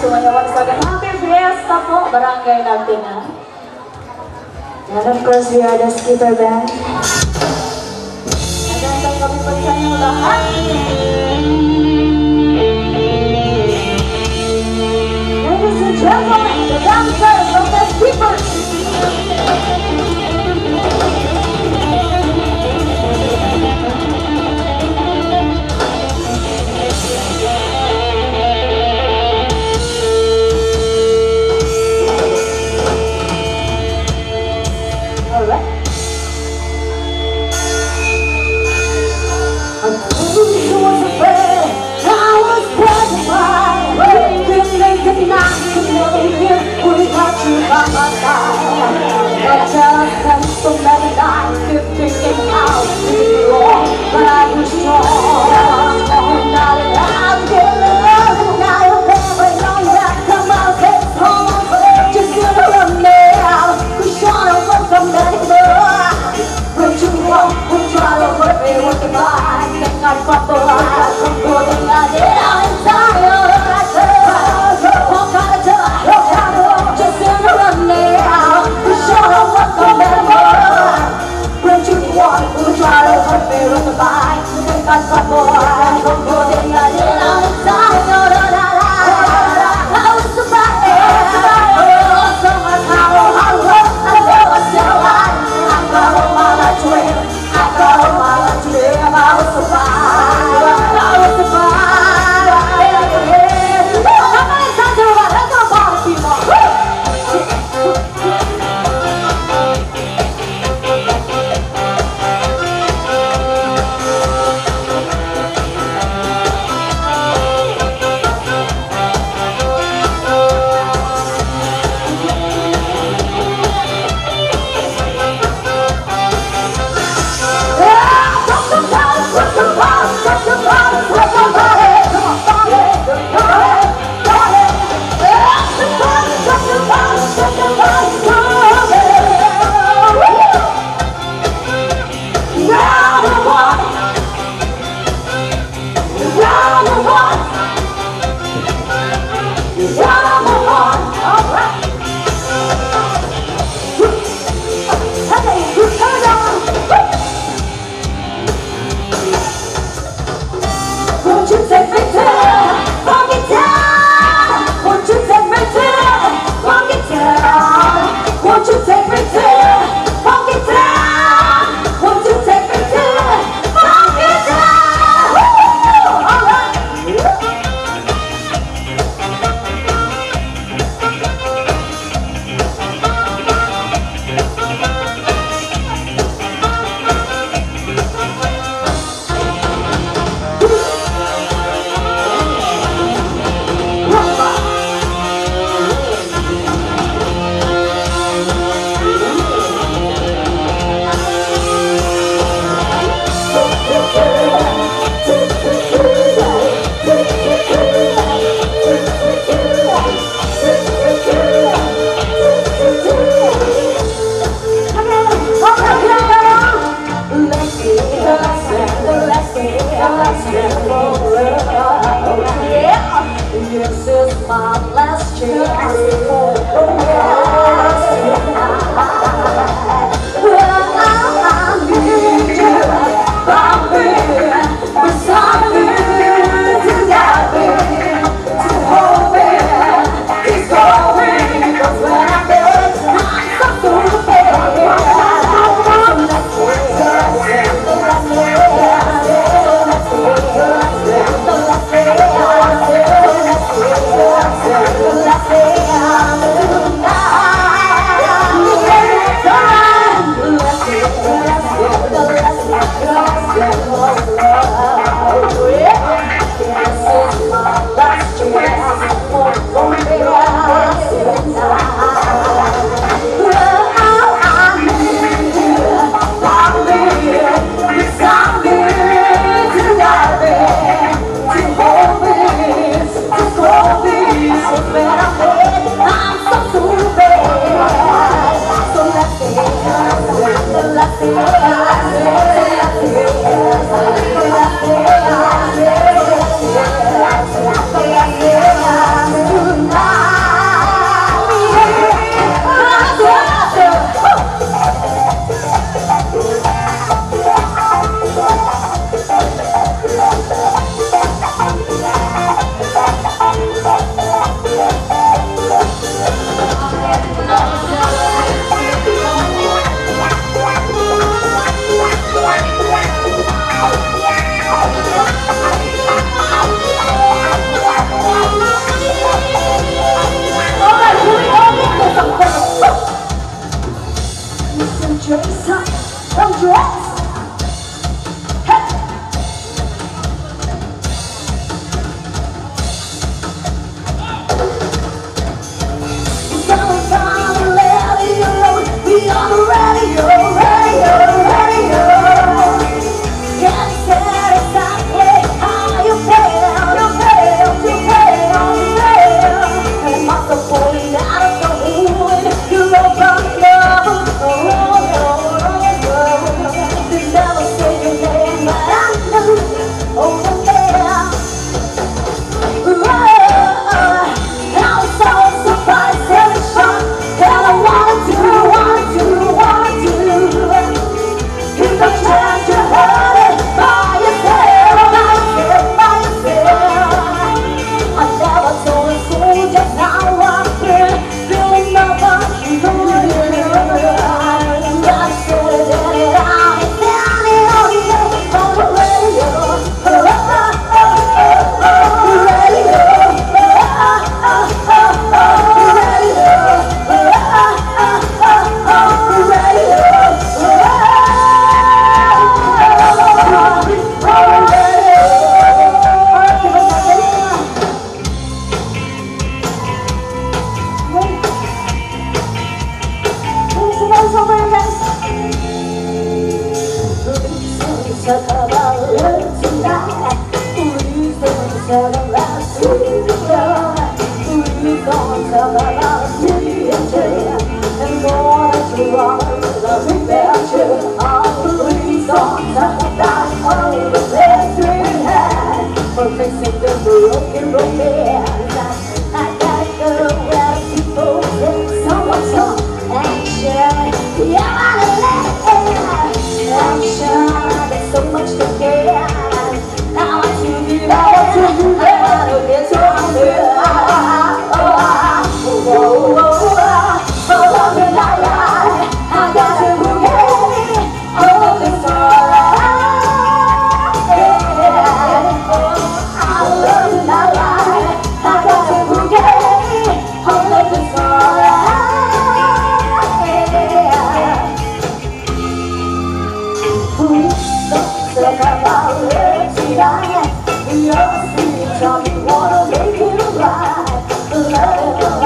semuanya once again. Happy Fiesta po, barangay natin na. And of course, we are the Skipper Band. Nagandang kami po sa inyo lahat. Ladies and gentlemen, the dancers of the Skippers. Please don't tell about me and more that you want to love me better. Oh, please don't tell about all the things we had for fixing the broken romance. I gotta go where people think so much on action. Yeah, I'm sure there's so much to care. I want to give, I want to give, I want to get stronger. Tell me wanna make it right.